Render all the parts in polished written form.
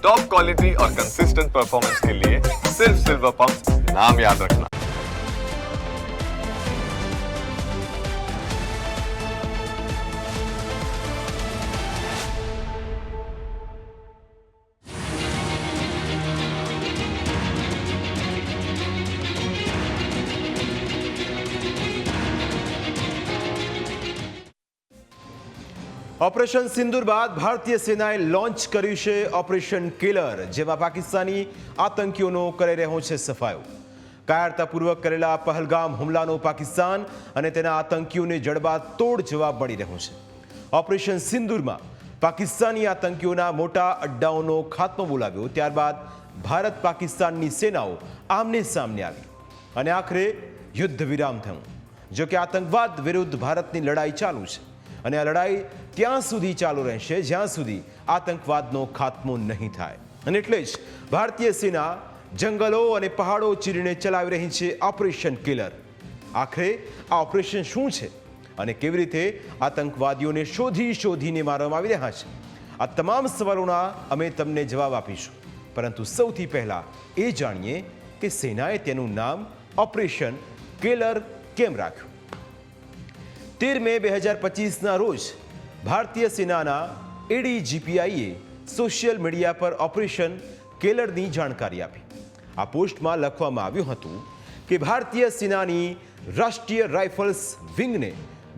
Top quality और consistent performance के लिए सिर्फ सिल्वर पंप नाम याद रखना। ઓપરેશન સિંદૂર બાદ ભારતીય સેનાએ લોન્ચ કર્યું છે ઓપરેશન કિલર, જેમાં પાકિસ્તાની આતંકીઓનો કરી રહ્યો છે સફાયો. કાયરતાપૂર્વક કરેલા પહલગામ હુમલાનો પાકિસ્તાન અને તેના આતંકીઓને જડબાતોડ જવાબ મળી રહ્યો છે. ઓપરેશન સિંદૂરમાં પાકિસ્તાની આતંકીઓના મોટા અડ્ડાઓનો ખાત્મો બોલાવ્યો. ત્યારબાદ ભારત પાકિસ્તાનની સેનાઓ આમને સામને આવી અને આખરે યુદ્ધ વિરામ થયું. જો કે આતંકવાદ વિરુદ્ધ ભારતની લડાઈ ચાલુ છે અને આ લડાઈ ત્યાં સુધી ચાલુ રહેશે જ્યાં સુધી આતંકવાદનો ખાત્મો નહીં થાય. અને એટલે જ ભારતીય સેના જંગલો અને પહાડો ચીરીને ચલાવી રહી છે ઓપરેશન કિલર. આખરે આ ઓપરેશન શું છે અને કેવી રીતે આતંકવાદીઓને શોધીને મારવામાં આવી રહ્યા છે, આ તમામ સવાલોના અમે તમને જવાબ આપીશું. પરંતુ સૌથી પહેલા એ જાણીએ કે સેનાએ તેનું નામ ઓપરેશન કિલર કેમ રાખ્યું. 13 મે 2025ના રોજ ભારતીય સેનાના એડીજીપીઆઈએ સોશિયલ મીડિયા પર ઓપરેશન કિલરની જાણકારી આપી. આ પોસ્ટમાં લખવામાં આવ્યું હતું કે ભારતીય સેનાની રાષ્ટ્રીય રાઇફલ્સ વિંગને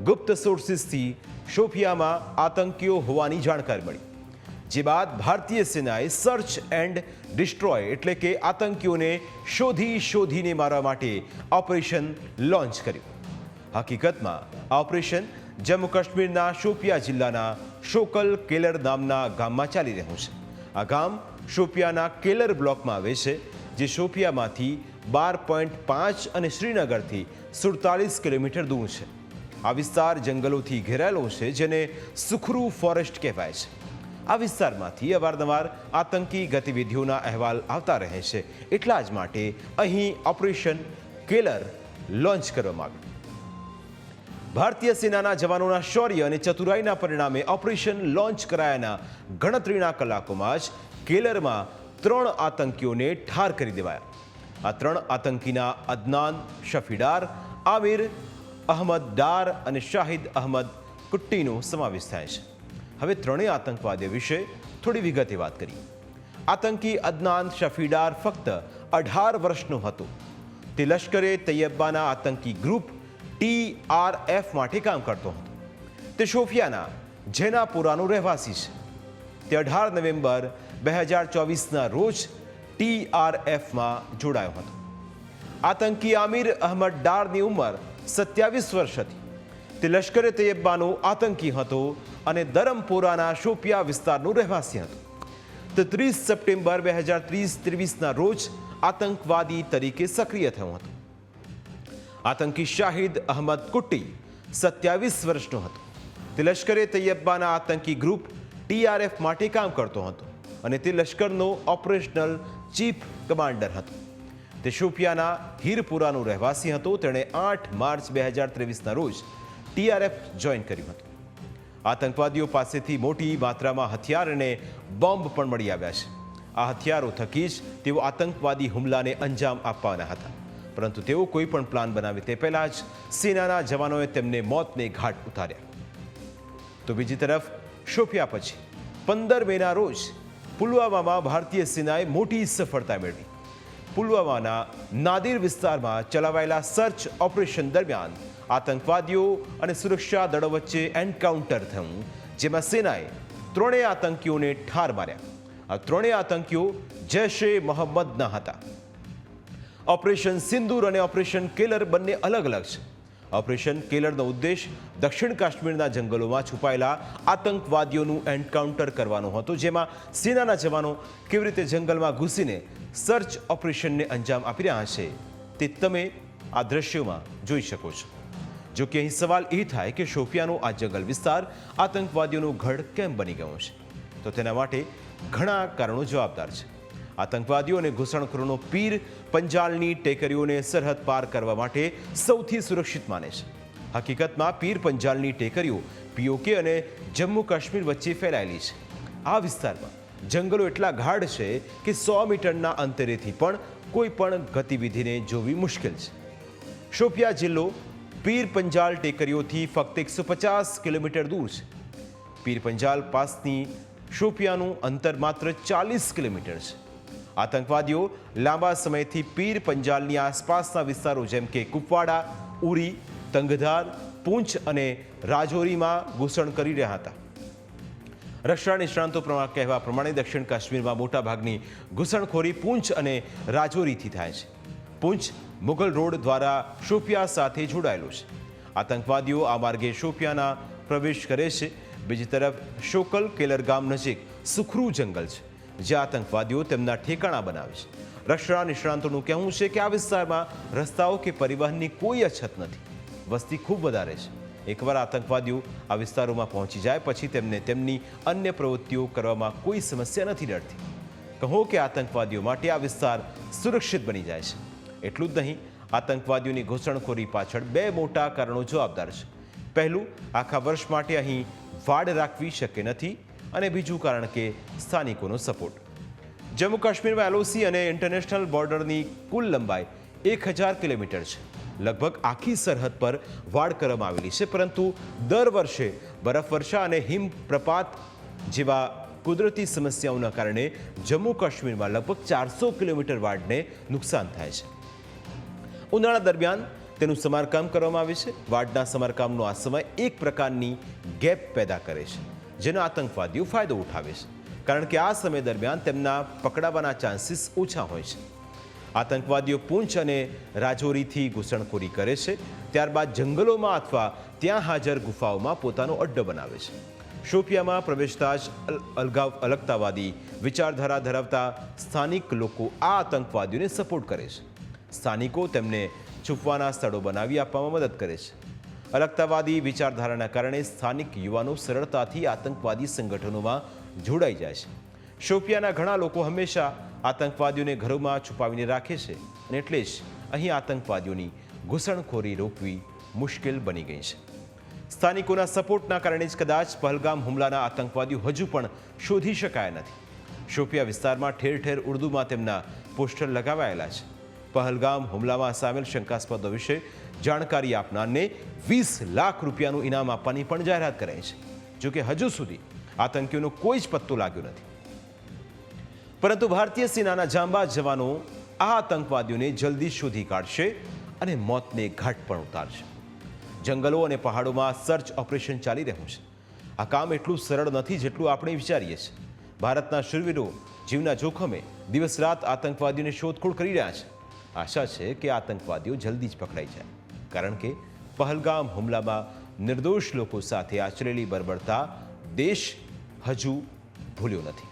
ગુપ્ત સોર્સિસથી શોપિયામાં આતંકીઓ હોવાની જાણકારી મળી. જે બાદ ભારતીય સેનાએ સર્ચ એન્ડ ડિસ્ટ્રોય એટલે કે આતંકીઓને શોધીને મારવા માટે ઓપરેશન લોન્ચ કર્યું. હકીકતમાં આ ઓપરેશન જમ્મુ કાશ્મીરના શોપિયા જિલ્લાના શોકલ કેલર નામના ગામમાં ચાલી રહ્યું છે. આ ગામ શોપિયાના કેલર બ્લોકમાં આવે છે, જે શોપિયામાંથી 12.5 અને શ્રીનગરથી 47 કિલોમીટર દૂર છે. આ વિસ્તાર જંગલોથી ઘેરાયેલો છે, જેને સુખરૂ ફોરેસ્ટ કહેવાય છે. આ વિસ્તારમાંથી અવારનવાર આતંકી ગતિવિધિઓના અહેવાલ આવતા રહે છે. એટલા જ માટે અહીં ઓપરેશન કિલર લોન્ચ કરવામાં આવ્યું. ભારતીય સેનાના જવાનોના શૌર્ય અને ચતુરાઈના પરિણામે ઓપરેશન લોન્ચ કરાયાના ગણતરીના કલાકોમાં જ કેલરમાં 3 આતંકીઓને ઠાર કરી દેવાયા. આ 3 આતંકીના અદનાન શફીડાર, આમિર અહમદ ડાર અને શાહિદ અહમદ કુટ્ટીનો સમાવેશ થાય છે. હવે ત્રણેય આતંકવાદીઓ વિશે થોડી વિગતે વાત કરીએ. આતંકી અદનાન શફીડાર ફક્ત 18 વર્ષનો હતો. તે લશ્કરે તૈયબાના આતંકી ગ્રુપ TRF માટે કામ કરતો હતો. તે શોફિયાના જેનાપુરાનો રહેવાસી છે. તે 18 નવેમ્બર 2024ના રોજ TRFમાં જોડાયો હતો. આતંકી આમિર અહમદ ડારની ઉંમર 27 વર્ષ હતી. તે લશ્કરે તૈયબાનો આતંકી હતો અને ધરમપોરાના શોપિયા વિસ્તારનો રહેવાસી હતો. તે 30 સપ્ટેમ્બર 2023ના રોજ આતંકવાદી તરીકે સક્રિય થયો હતો. આતંકી શાહિદ અહમદ કુટ્ટી 27 વર્ષનો હતો. તે લશ્કરે તૈયબાના આતંકી ગ્રુપ TRF માટે કામ કરતો હતો અને તે લશ્કરનો ઓપરેશનલ ચીફ કમાન્ડર હતો. તે શોપિયાના હીરપુરાનો રહેવાસી હતો. તેણે 8 માર્ચ 2023ના રોજ TRF જોઈન કર્યું હતું. આતંકવાદીઓ પાસેથી મોટી માત્રામાં હથિયાર અને બોમ્બ પણ મળી આવ્યા છે. આ હથિયારો થકી જ તેઓ આતંકવાદી હુમલાને અંજામ આપવાના હતા. પરંતુ તેઓ કોઈ પણ પ્લાન બનાવે તે પહેલાં જ સેનાના જવાનોએ તેમને મોતને ઘાટ ઉતાર્યા. તો બીજી તરફ શોપિયા પછી 15 મેના રોજ પુલવામામાં ભારતીય સેનાએ મોટી સફળતા મેળવી. પુલવામાના નાદિર વિસ્તારમાં ચલાવાયેલા સર્ચ ઓપરેશન દરમિયાન આતંકવાદીઓ અને સુરક્ષા દળો વચ્ચે એન્કાઉન્ટર થયું, જેમાં સેનાએ 3 આતંકીઓને ઠાર માર્યા. આ 3 આતંકીઓ જૈશ-એ મોહમ્મદના હતા. ઓપરેશન સિંદૂર અને ઓપરેશન કિલર બંને અલગ અલગ છે. ઓપરેશન કિલરનો ઉદ્દેશ દક્ષિણ કાશ્મીરના જંગલોમાં છુપાયેલા આતંકવાદીઓનું એન્કાઉન્ટર કરવાનો હતો, જેમાં સેનાના જવાનો કેવી રીતે જંગલમાં ઘૂસીને સર્ચ ઓપરેશનને અંજામ આપી રહ્યા છે તે તમે આ દ્રશ્યોમાં જોઈ શકો છો. જો કે અહીં સવાલ એ થાય કે શોપિયાનો આ જંગલ વિસ્તાર આતંકવાદીઓનું ગઢ કેમ બની ગયો છે? તો તેના માટે ઘણા કારણો જવાબદાર છે. આતંકવાદીઓ અને ઘૂસણખોરોનો પીર પંજાલની ટેકરીઓને સરહદ પાર કરવા માટે સૌથી સુરક્ષિત માને છે. હકીકતમાં પીર પંજાલની ટેકરીઓ POK અને જમ્મુ કાશ્મીર વચ્ચે ફેલાયેલી છે. આ વિસ્તારમાં જંગલો એટલા ગાઢ છે કે 100 મીટરના અંતરેથી પણ કોઈ પણ ગતિવિધિને જોવી મુશ્કેલ છે. શોપિયા જિલ્લો પીર પંજાલ ટેકરીઓથી ફક્ત 150 કિલોમીટર દૂર છે. પીર પંજાલ પાસની શોપિયાનું અંતર માત્ર 40 કિલોમીટર છે. આતંકવાદીઓ લાંબા સમયથી પીર પંજાલની આસપાસના વિસ્તારો જેમ કે કુપવાડા, ઉરી, તંગધાર, પૂંછ અને રાજૌરીમાં ઘૂસણ કરી રહ્યા હતા. રક્ષા નિષ્ણાંતો કહેવા પ્રમાણે દક્ષિણ કાશ્મીરમાં મોટાભાગની ઘૂસણખોરી પૂંછ અને રાજૌરીથી થાય છે. પૂંછ મુગલ રોડ દ્વારા શોપિયા સાથે જોડાયેલો છે. આતંકવાદીઓ આ માર્ગે શોપિયાના પ્રવેશ કરે છે. બીજી તરફ શોકલ કેલર ગામ નજીક સુખરૂ જંગલ છે, જ્યાં આતંકવાદીઓ તેમના ઠેકાણા બનાવે છે. રક્ષા નિષ્ણાંતોનું કહેવું છે કે આ વિસ્તારમાં રસ્તાઓ કે પરિવહનની કોઈ અછત નથી. વસ્તી ખૂબ વધારે છે. એકવાર આતંકવાદીઓ આ વિસ્તારોમાં પહોંચી જાય પછી તેમને તેમની અન્ય પ્રવૃત્તિઓ કરવામાં કોઈ સમસ્યા નથી ડરતી. કહો કે આતંકવાદીઓ માટે આ વિસ્તાર સુરક્ષિત બની જાય છે. એટલું જ નહીં, આતંકવાદીઓની ઘૂસણખોરી પાછળ 2 મોટા કારણો જવાબદાર છે. પહેલું, આખા વર્ષ માટે અહીં વાડ રાખવી શક્ય નથી, અને બીજું કારણ કે સ્થાનિકોનો સપોર્ટ. જમ્મુ કાશ્મીરમાં એલઓસી અને ઇન્ટરનેશનલ બોર્ડરની કુલ લંબાઈ 1000 કિલોમીટર છે. લગભગ આખી સરહદ પર વાડ કરવામાં આવેલી છે, પરંતુ દર વર્ષે બરફવર્ષા અને હિમપ્રપાત જેવા કુદરતી સમસ્યાઓના કારણે જમ્મુ કાશ્મીરમાં લગભગ 400 કિલોમીટર વાડને નુકસાન થાય છે. ઉનાળા દરમિયાન તેનું સમારકામ કરવામાં આવે છે. વાડના સમારકામનો આ સમય એક પ્રકારની ગેપ પેદા કરે છે, જેનો આતંકવાદીઓ ફાયદો ઉઠાવે છે, કારણ કે આ સમય દરમિયાન તેમના પકડાવાના ચાન્સીસ ઓછા હોય છે. આતંકવાદીઓ પૂંછ અને રાજૌરીથી ઘૂસણખોરી કરે છે, ત્યારબાદ જંગલોમાં અથવા ત્યાં હાજર ગુફાઓમાં પોતાનો અડ્ડો બનાવે છે. શોપિયામાં પ્રવેશતા જ અલગતાવાદી વિચારધારા ધરાવતા સ્થાનિક લોકો આ આતંકવાદીઓને સપોર્ટ કરે છે. સ્થાનિકો તેમને છુપવાના સ્થળો બનાવી આપવામાં મદદ કરે છે. અલગતાવાદી વિચારધારાના કારણે સ્થાનિક યુવાનો સરળતાથી આતંકવાદી સંગઠનોમાં જોડાઈ જાય છે. શોપિયાના ઘણા લોકો હંમેશા આતંકવાદીઓને ઘરોમાં છુપાવીને રાખે છે, અને એટલે જ અહીં આતંકવાદીઓની ઘૂસણખોરી રોકવી મુશ્કેલ બની ગઈ છે. સ્થાનિકોના સપોર્ટના કારણે જ કદાચ પહલગામ હુમલાના આતંકવાદીઓ હજુ પણ શોધી શકાયા નથી. શોપિયા વિસ્તારમાં ઠેર ઠેર ઉર્દુમાં તેમના પોસ્ટર લગાવાયેલા છે. પહલગામ હુમલામાં સામેલ શંકાસ્પદો વિશે જાણકારી આપનારને 20 લાખ રૂપિયાનું ઇનામ આપવાની પણ જાહેરાત કરાઈ છે. જોકે હજુ સુધી આતંકીઓનો કોઈ જ પત્તો લાગ્યો નથી. પરંતુ ભારતીય સેનાના જાંબાઝ જવાનો આ આતંકવાદીઓને જલ્દી શોધી કાઢશે અને મોતને ઘાટ પણ ઉતારશે. જંગલો અને પહાડોમાં સર્ચ ઓપરેશન ચાલી રહ્યું છે. આ કામ એટલું સરળ નથી જેટલું આપણે વિચારીએ છીએ. ભારતના શૂરવીરો જીવના જોખમે દિવસ રાત આતંકવાદીઓને શોધખોળ કરી રહ્યા છે. આશા છે કે આતંકવાદીઓ જલ્દી જ પકડાઈ જાય, કારણ કે પહલગામ હુમલામાં નિર્દોષ લોકો સાથે આચરેલી બર્બરતા દેશ હજુ ભૂલ્યો નથી.